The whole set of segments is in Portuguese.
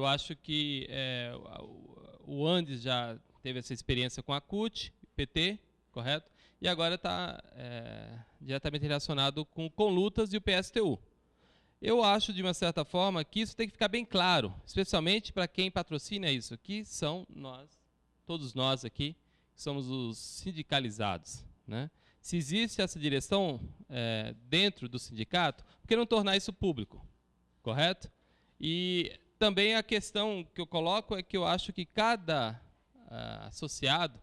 Eu acho que o Andes já teve essa experiência com a CUT, PT, correto? E agora está diretamente relacionado com lutas e o PSTU. Eu acho, de uma certa forma, que isso tem que ficar bem claro, especialmente para quem patrocina isso, que são nós, todos nós aqui, que somos os sindicalizados, né? Se existe essa direção dentro do sindicato, por que não tornar isso público, correto? E também a questão que eu coloco é que eu acho que cada associado,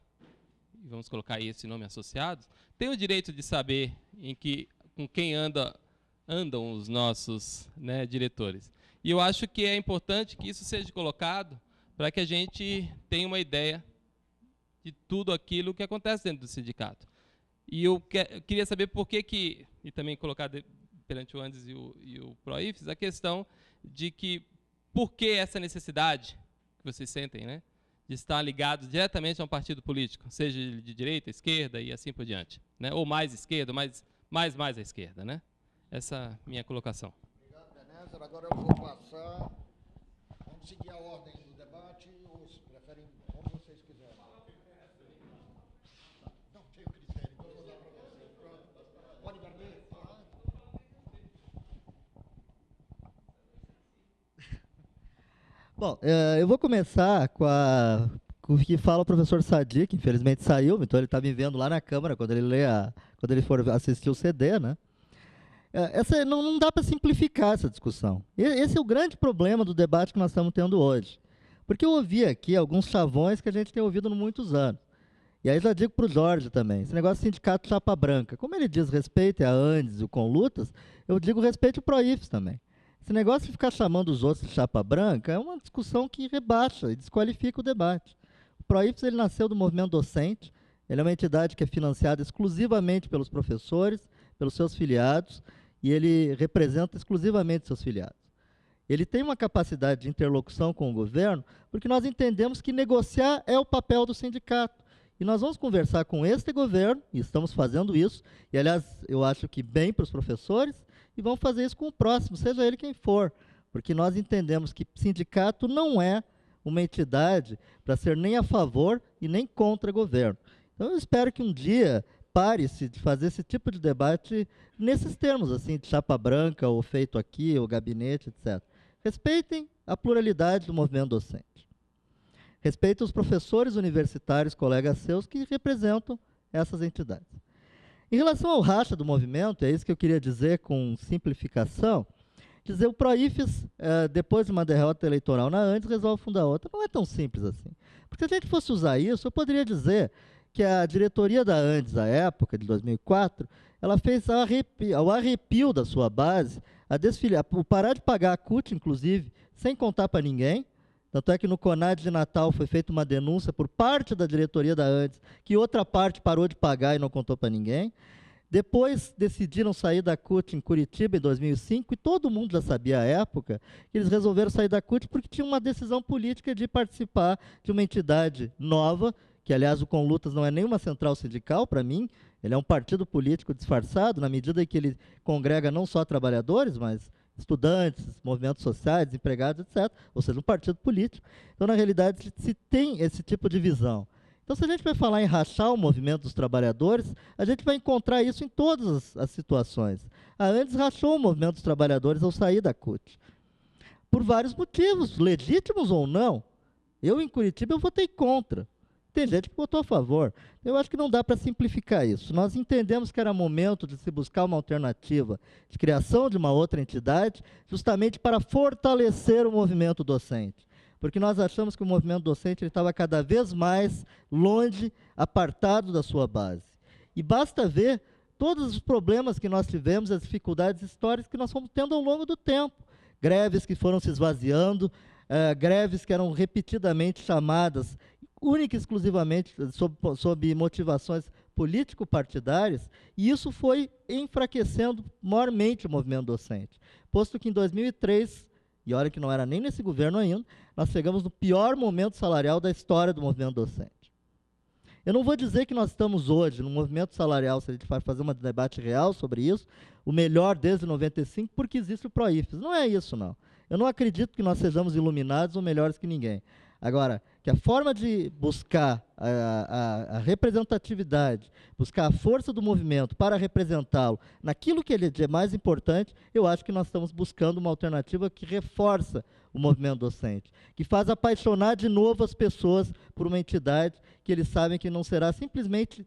vamos colocar aí esse nome associados, tem o direito de saber com quem andam os nossos, né, diretores. E eu acho que é importante que isso seja colocado para que a gente tenha uma ideia de tudo aquilo que acontece dentro do sindicato. E eu queria saber por que, e também colocar perante o Andes e o PROIFES, a questão de que, por que essa necessidade que vocês sentem, né, de estar ligados diretamente a um partido político, seja de direita, esquerda e assim por diante, né, ou mais esquerda, mais à esquerda, né? Essa é a minha colocação. Obrigado, Benézer. Agora eu vou passar. Vamos seguir a ordem do debate, ou se preferem, como vocês quiserem. Não tenho critério, então eu vou dar para vocês. Pronto. Pode Barber? Bom, eu vou começar com o que fala o professor Sadi, que infelizmente saiu, então ele está me vendo lá na Câmara quando ele for assistir o CD, né? Não dá para simplificar essa discussão. Esse é o grande problema do debate que nós estamos tendo hoje. Porque eu ouvi aqui alguns chavões que a gente tem ouvido há muitos anos. E aí já digo para o Jorge também, esse negócio de sindicato chapa branca, como ele diz respeito a Andes e o Conlutas, eu digo respeito ao PROIFES também. Esse negócio de ficar chamando os outros de chapa branca é uma discussão que rebaixa e desqualifica o debate. O PROIFES ele nasceu do movimento docente, ele é uma entidade que é financiada exclusivamente pelos professores, pelos seus filiados, e ele representa exclusivamente seus filiados. Ele tem uma capacidade de interlocução com o governo, porque nós entendemos que negociar é o papel do sindicato. E nós vamos conversar com este governo, e estamos fazendo isso, e aliás, eu acho que bem para os professores, e vamos fazer isso com o próximo, seja ele quem for, porque nós entendemos que sindicato não é uma entidade para ser nem a favor e nem contra governo. Então eu espero que um dia pare-se de fazer esse tipo de debate nesses termos, assim, de chapa branca, ou feito aqui, ou gabinete, etc. Respeitem a pluralidade do movimento docente. Respeitem os professores universitários, colegas seus, que representam essas entidades. Em relação ao racha do movimento, é isso que eu queria dizer com simplificação, dizer o PROIFES, depois de uma derrota eleitoral na Andes, resolve fundar outra. Não é tão simples assim. Porque se a gente fosse usar isso, eu poderia dizer que a diretoria da Andes, à época, de 2004, ela fez ao arrepio da sua base, o parar de pagar a CUT, inclusive, sem contar para ninguém. Tanto é que no CONAD de Natal foi feita uma denúncia por parte da diretoria da Andes, que outra parte parou de pagar e não contou para ninguém. Depois decidiram sair da CUT em Curitiba em 2005, e todo mundo já sabia à época que eles resolveram sair da CUT porque tinha uma decisão política de participar de uma entidade nova, que aliás o Conlutas não é nenhuma central sindical para mim, ele é um partido político disfarçado, na medida em que ele congrega não só trabalhadores, mas estudantes, movimentos sociais, desempregados, etc. Ou seja, um partido político. Então, na realidade, se tem esse tipo de visão. Então, se a gente vai falar em rachar o movimento dos trabalhadores, a gente vai encontrar isso em todas as situações. A Andes rachou o movimento dos trabalhadores ao sair da CUT. Por vários motivos, legítimos ou não. Eu, em Curitiba, eu votei contra. Tem gente que votou a favor. Eu acho que não dá para simplificar isso. Nós entendemos que era momento de se buscar uma alternativa de criação de uma outra entidade, justamente para fortalecer o movimento docente. Porque nós achamos que o movimento docente estava cada vez mais longe, apartado da sua base. E basta ver todos os problemas que nós tivemos, as dificuldades históricas que nós fomos tendo ao longo do tempo. Greves que foram se esvaziando, greves que eram repetidamente chamadas única e exclusivamente sob motivações político-partidárias, e isso foi enfraquecendo maiormente o movimento docente. Posto que em 2003, e olha que não era nem nesse governo ainda, nós chegamos no pior momento salarial da história do movimento docente. Eu não vou dizer que nós estamos hoje no movimento salarial, se a gente vai fazer um debate real sobre isso, o melhor desde 95, porque existe o PROIFES. Não é isso, não. Eu não acredito que nós sejamos iluminados ou melhores que ninguém. Agora, que a forma de buscar a representatividade, buscar a força do movimento para representá-lo naquilo que ele é mais importante, eu acho que nós estamos buscando uma alternativa que reforça o movimento docente, que faz apaixonar de novo as pessoas por uma entidade que eles sabem que não será simplesmente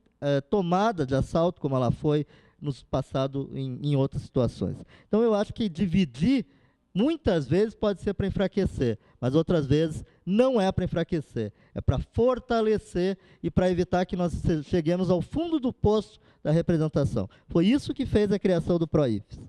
tomada de assalto, como ela foi no passado em outras situações. Então, eu acho que dividir muitas vezes pode ser para enfraquecer, mas outras vezes não é para enfraquecer, é para fortalecer e para evitar que nós cheguemos ao fundo do poço da representação. Foi isso que fez a criação do PROIFES.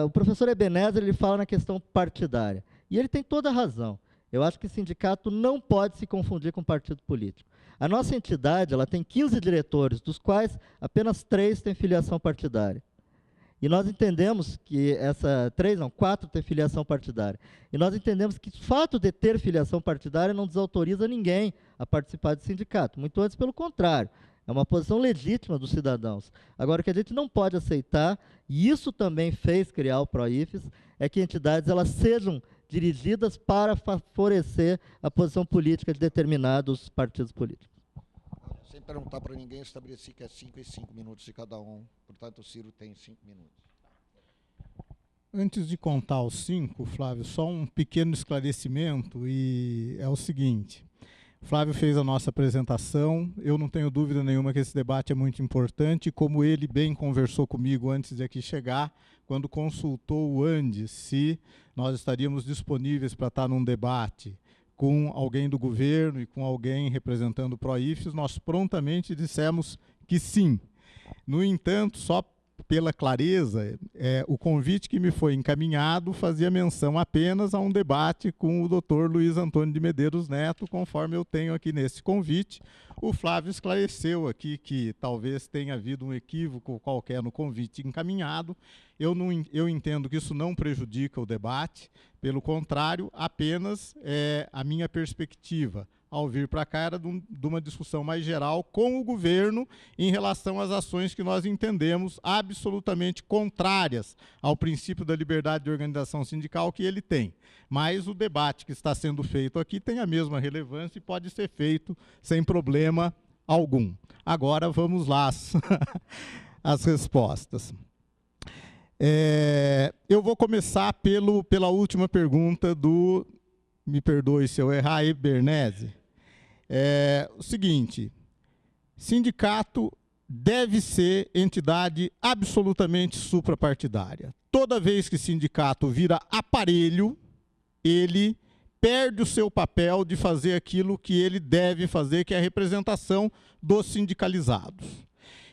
O professor Ebenezer, ele fala na questão partidária, e ele tem toda a razão. Eu acho que sindicato não pode se confundir com partido político. A nossa entidade, ela tem 15 diretores, dos quais apenas 3 têm filiação partidária. E nós entendemos que 4 têm filiação partidária. E nós entendemos que o fato de ter filiação partidária não desautoriza ninguém a participar de sindicato. Muito antes, pelo contrário. É uma posição legítima dos cidadãos. Agora, o que a gente não pode aceitar, e isso também fez criar o PROIFES, é que entidades elas sejam dirigidas para favorecer a posição política de determinados partidos políticos. Sem perguntar para ninguém, estabeleci que é 5 e 5 minutos de cada um. Portanto, o Ciro tem 5 minutos. Antes de contar os 5, Flávio, só um pequeno esclarecimento, e é o seguinte. Flávio fez a nossa apresentação, eu não tenho dúvida nenhuma que esse debate é muito importante, como ele bem conversou comigo antes de aqui chegar, quando consultou o Andes se nós estaríamos disponíveis para estar num debate com alguém do governo e com alguém representando o PROIFES, nós prontamente dissemos que sim. No entanto, só pela clareza, o convite que me foi encaminhado fazia menção apenas a um debate com o Dr. Luiz Antônio de Medeiros Neto, conforme eu tenho aqui nesse convite. O Flávio esclareceu aqui que talvez tenha havido um equívoco qualquer no convite encaminhado. Eu entendo que isso não prejudica o debate, pelo contrário, apenas a minha perspectiva ao vir para cá era de uma discussão mais geral com o governo em relação às ações que nós entendemos absolutamente contrárias ao princípio da liberdade de organização sindical que ele tem. Mas o debate que está sendo feito aqui tem a mesma relevância e pode ser feito sem problema algum. Agora vamos lá as respostas. Eu vou começar pela última pergunta do, me perdoe se eu errar, Ebernese. O seguinte, sindicato deve ser entidade absolutamente suprapartidária. Toda vez que sindicato vira aparelho, ele perde o seu papel de fazer aquilo que ele deve fazer, que é a representação dos sindicalizados.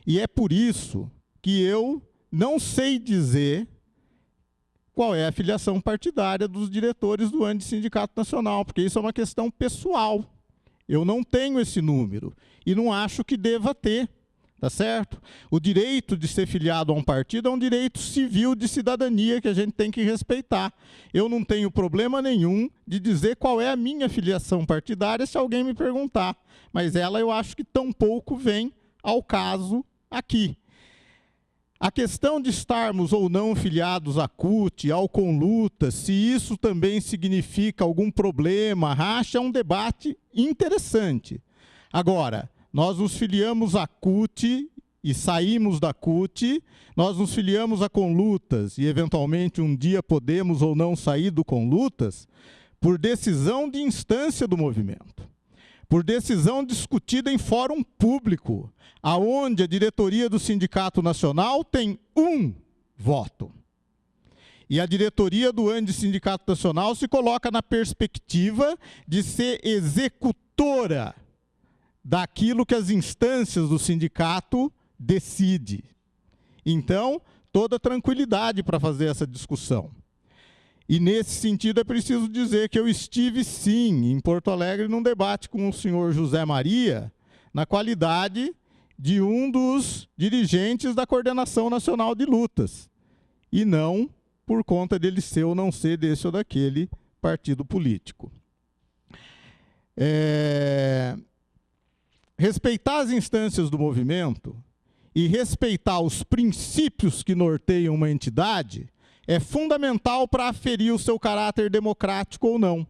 E é por isso que eu não sei dizer qual é a filiação partidária dos diretores do Andes Sindicato Nacional, porque isso é uma questão pessoal. Eu não tenho esse número e não acho que deva ter, tá certo? O direito de ser filiado a um partido é um direito civil de cidadania que a gente tem que respeitar. Eu não tenho problema nenhum de dizer qual é a minha filiação partidária se alguém me perguntar, mas ela eu acho que tampouco vem ao caso aqui. A questão de estarmos ou não filiados à CUT, ao Conluta, se isso também significa algum problema, racha, é um debate interessante. Agora, nós nos filiamos à CUT e saímos da CUT, nós nos filiamos a Conlutas e, eventualmente, um dia podemos ou não sair do Conlutas por decisão de instância do movimento, por decisão discutida em fórum público, aonde a diretoria do Sindicato Nacional tem um voto. E a diretoria do Andes Sindicato Nacional se coloca na perspectiva de ser executora daquilo que as instâncias do sindicato decidem. Então, toda tranquilidade para fazer essa discussão. E, nesse sentido, é preciso dizer que eu estive, sim, em Porto Alegre, num debate com o senhor José Maria, na qualidade de um dos dirigentes da Coordenação Nacional de Lutas, e não por conta dele ser ou não ser desse ou daquele partido político. Respeitar as instâncias do movimento e respeitar os princípios que norteiam uma entidade é fundamental para aferir o seu caráter democrático ou não.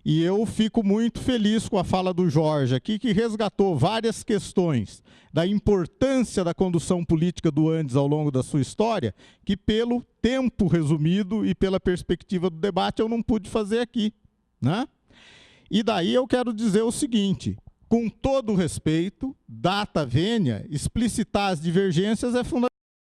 E eu fico muito feliz com a fala do Jorge aqui, que resgatou várias questões da importância da condução política do Andes ao longo da sua história, que pelo tempo resumido e pela perspectiva do debate eu não pude fazer aqui, né? E daí eu quero dizer o seguinte, com todo o respeito, data vênia, explicitar as divergências é fundamental.